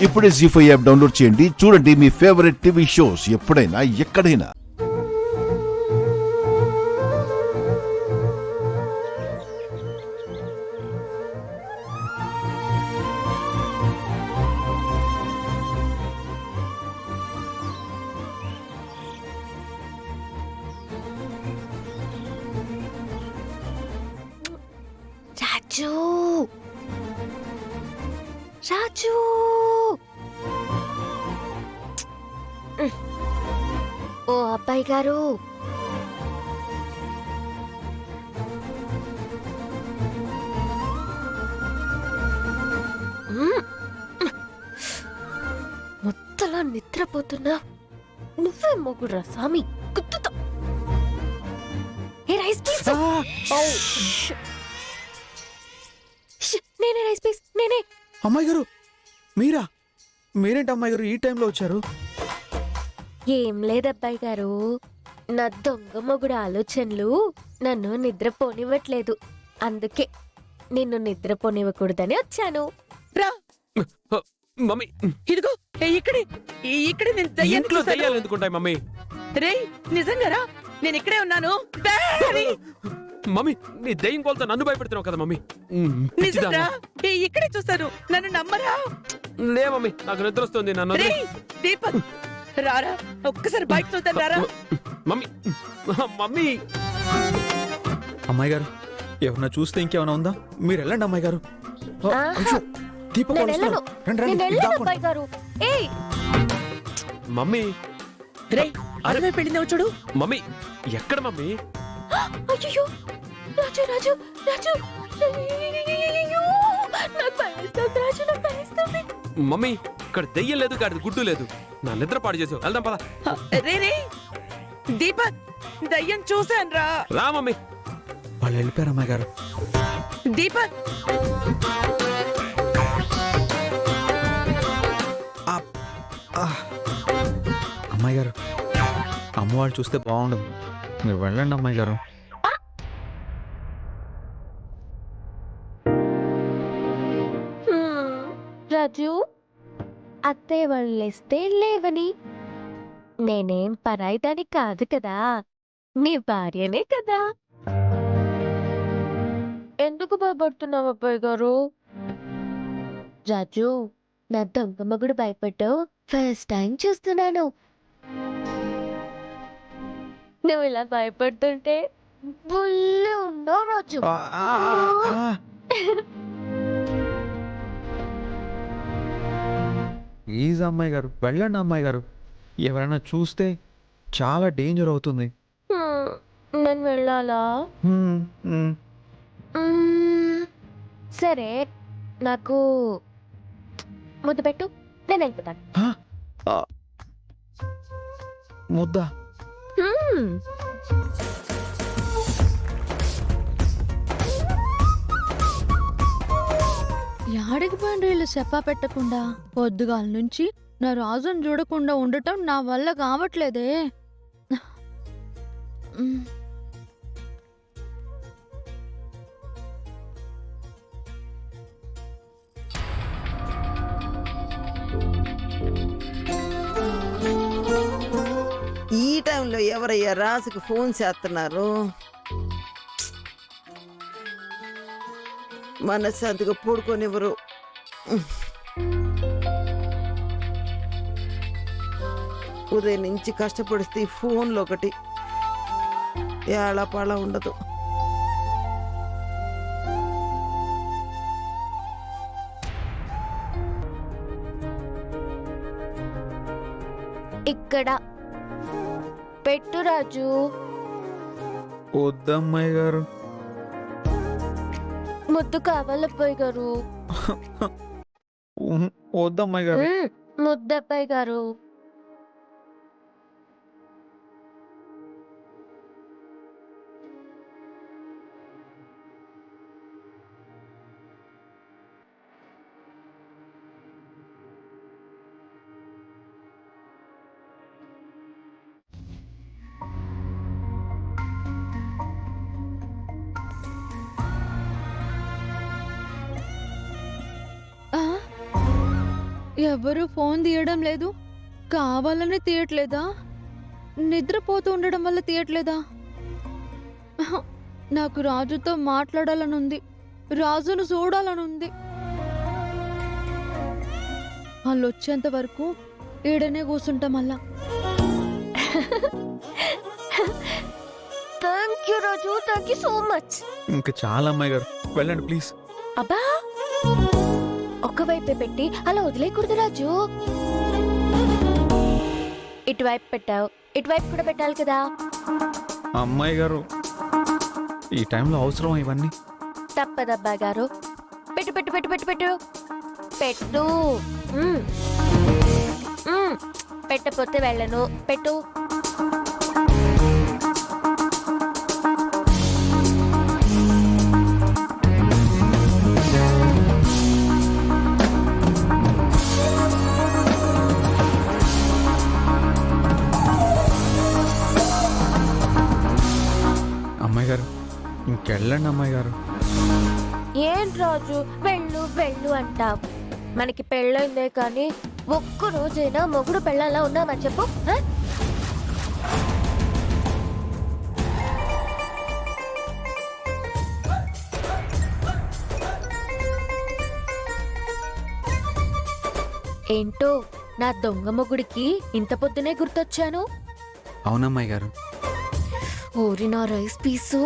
ఇప్పుడే జీ5 app download చేయండి. చూడండి మీ ఫేవరెట్ టీవీ షోస్ ఎప్పుడైనా ఎక్కడైనా. రాజు రాజు ఓ అబ్బాయి గారు, మొత్తలా నిద్రపోతున్నా నువ్వే మొగుడురా స్వామి, గుర్తుతో ఏ రైస్ పీస్. నేనే రైస్ పీస్, నేనే. అమ్మాయి గారు మీరేంటి అమ్మాయి గారు ఈ టైంలో వచ్చారు? ఏం లేదబ్బాయి గారు, నా దొంగ మొగుడు ఆలోచనలు నన్ను నిద్రపోనివ్వట్లేదు. అందుకే నిన్ను నిద్రపోనివ్వకూడదని వచ్చాను. రా మమ్మీ, ఇదిగో ఇక్కడే నేను దయ్యాన్ని ఇంట్లో చూశాను. దయ్యాలు ఎందుకుంటాయి మమ్మీ? రేయ్ నిజంగా రా, నేను ఇక్కడే ఉన్నాను. డాడీ! మమ్మీ, నీ దయ్యం కోల్తో నన్ను భయపెడుతున్నావు కదా మమ్మీ. నిజంగా ఇక్కడే చూశాను, నన్ను నమ్మరా? లే మమ్మీ, నాకు నిద్ర వస్తుంది. నన్ను వదిలేయ్. రేయ్ దీపక్ రారా, ఒక్కసారి బయట చూద్దాం రారా. మమ్మీ మమ్మీ అమ్మాయి గారు ఎవరన్నా చూస్తే ఇంకేమైనా ఉందా? మీరు వెళ్ళండి అమ్మాయి గారు. ఆహా. అయ్యో, దీపక్ నేను వాళ్ళు వెళ్ళను, వస్తున్నారు. రండి, నేను రండి, వెళ్ళను దాక్కోండి. అబ్బాయి గారు. ఏయ్ మమ్మీ రేయ్ అరవై పెళ్ళిందేమో చూడు. మమ్మీ, ఎక్కడ మమ్మీ? అయ్యో రాజు రాజు రాజు, అయ్యయ్యయ్యయ్యయ్యో, నాకు భయమేస్తుంది రాజు, నాకు భయమేస్తుంది. మమ్మీ, ఇక్కడ దెయ్యం లేదు, గాడిద గుడ్డు లేదు. నా నిద్ర పాడు చేసావు. వెళ్దాం పద. రే దీపక్, దయ్యం చూశాను రా. రా మమ్మీ. వాళ్ళు వెళ్ళిపోయారు అమ్మాయి గారు. దీపక్ అమ్మాయి గారు, అమ్మ వాళ్ళు చూస్తే బాగుండదు. మీరు వెళ్ళండి అమ్మాయి గారు. రాజు, అత్తయ్య వాళ్ళు లేస్తే లేవని, నేనేం పరాయిదాని కాదు కదా, నీ భార్యనే కదా. ఎందుకు భయపడుతున్నావు అబ్బాయి గారు? రాజు, నా దొంగ మగుడు భయపడ్డావు, ఫస్ట్ టైం చూస్తున్నాను. నువ్వు ఇలా భయపడుతుంటే బుల్లి ఉండవు రాజు. ప్లీజ్ అమ్మాయి గారు, వెళ్ళండి అమ్మాయి గారు. ఎవరైనా చూస్తే చాలా డేంజర్ అవుతుంది. నేను వెళ్ళాలా? సరే, నాకు ముద్దు పెట్టు, నేను వెళ్ళిపోతాను. ముద్దా? యాడికి పోయిన వీళ్ళు చెప్పా పెట్టకుండా పొద్దుగాల నుంచి నా రాజును చూడకుండా ఉండటం నా వల్ల కావట్లేదే. ఈ టైంలో ఎవరయ్యా రాజుకి ఫోన్ చేస్తున్నారు? మనశ్శాంతిగా పడుకోనివ్వరు. ఉదయం నుంచి కష్టపడిస్తే ఈ ఫోన్లో ఒకటి ఏళపాళ ఉండదు. ఇక్కడ పెట్టు రాజు. వద్దమ్మాయి గారు. ముద్దు కావాలి అబ్బాయి గారు. వద్దమ్మాయి గారు. ముద్దు అబ్బాయి గారు. ఎవరు ఫోన్ తీయడం లేదు. కావాలని తీయట్లేదా? నిద్రపోతూ ఉండడం వల్ల తీయట్లేదా? అహ, నాకు రాజుతో మాట్లాడాలనుంది. రాజును చూడాలనుంది. వాళ్ళు వచ్చేంత వరకు ఈడనే కూర్చుంటా మళ్ళా. Thank you Raju, thank you so much. ఇంకా చాలా అమ్మాయి గారు, వెళ్ళండి ప్లీజ్. అబ్బా, ఒకవైపే పెట్టి అలా వదిలేయకూడదు రాజు. ఇటువైపు పెట్టావు, ఇటువైపు కూడా పెట్టాలి కదా. అమ్మాయి గారు, ఈ టైంలో అవసరం ఇవన్నీ? తప్పదబ్బా గారు. పెట్టు పెట్టు పెట్టు పెట్టు పెట్టు పెట్టు. మ్మ్. మ్మ్. పెట్టపోతే వెళ్ళను. పెట్టు. అమ్మాయి గారు, ఇంకెళ్ళండి అమ్మాయి గారు. ఏం రాజు వెళ్ళు వెళ్ళు అంటావు? మనకి పెళ్ళైందే కానీ ఒక్క రోజైనా మొగుడు పెళ్ళాలా ఉన్నామా చెప్పు? ఆ? ఏంటో నా దొంగ మొగుడికి ఇంత పొద్దునే గుర్తొచ్చాను. అవునమ్మాయి గారు. ఓరి నా రైస్ పీసు,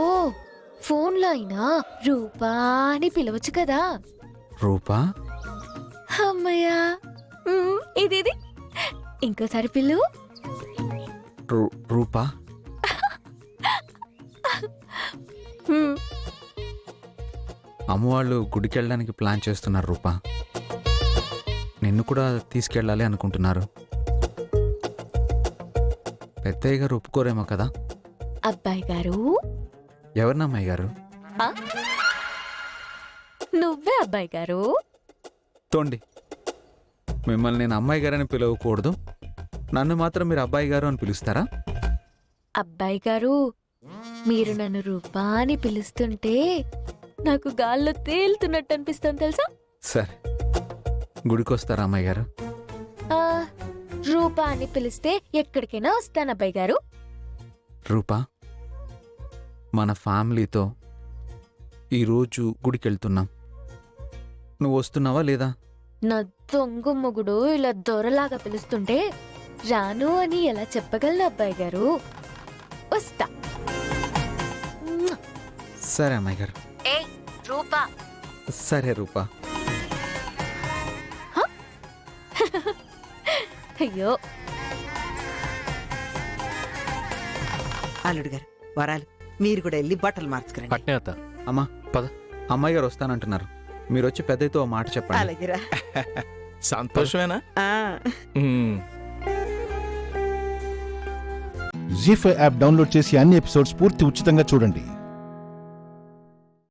ఫోన్లో అయినా రూపా అని పిలవచ్చు కదా. రూపా? అమ్మయ్యా, ఇది ఇంకోసారి పిల్లు. రూపా? అమ్మవాళ్ళు గుడికి వెళ్ళడానికి ప్లాన్ చేస్తున్నారు రూపా. నిన్ను కూడా తీసుకెళ్ళాలి అనుకుంటున్నారు. పెద్దయ్య గారు ఒప్పుకోరేమో కదా? అబ్బాయి గారు. ఎవరినమ్మాయి గారు? నువ్వే అబ్బాయి గారు. తోండి, మిమ్మల్ని నేను అమ్మాయి గారని పిలవకూడదు, నన్ను మాత్రం మీరు అబ్బాయి గారు అని పిలుస్తారా? అబ్బాయి గారు, మీరు నన్ను రూపా అని పిలుస్తుంటే నాకు గాల్లో తేలుతున్నట్టు అనిపిస్తుంది తెలుసా. సరే, గుడికి వస్తారా అమ్మాయి గారు? ఆ, రూపా అని పిలిస్తే ఎక్కడికైనా వస్తాను అబ్బాయి గారు. రూపా, మన ఫ్యామిలీతో ఈరోజు గుడికి వెళ్తున్నాం. నువ్వు వస్తున్నావా లేదా? నా దొంగ మొగుడు ఇలా దొరలాగా పిలుస్తుంటే రాను అని ఎలా చెప్పగలను అబ్బాయి గారు? వస్తా. సరే అమ్మాయి గారు. ఏయ్ రూపా. సరే రూపా. అయ్యో, అల్లుడు గారు, వరాలు, మీరు కూడా వెళ్ళి బట్టలు మార్చుకురండి. అట్నే అత్త. అమ్మా పద. అమ్మాయి గారు వస్తానంటున్నారు. మీరు వచ్చి పెద్దయ్యతో ఓ మాట చెప్పండి. అలాగేరా. సంతోషమేనా? ఆ. జీ5 యాప్ డౌన్లోడ్ చేసి అన్ని ఎపిసోడ్స్ పూర్తి ఉచితంగా చూడండి.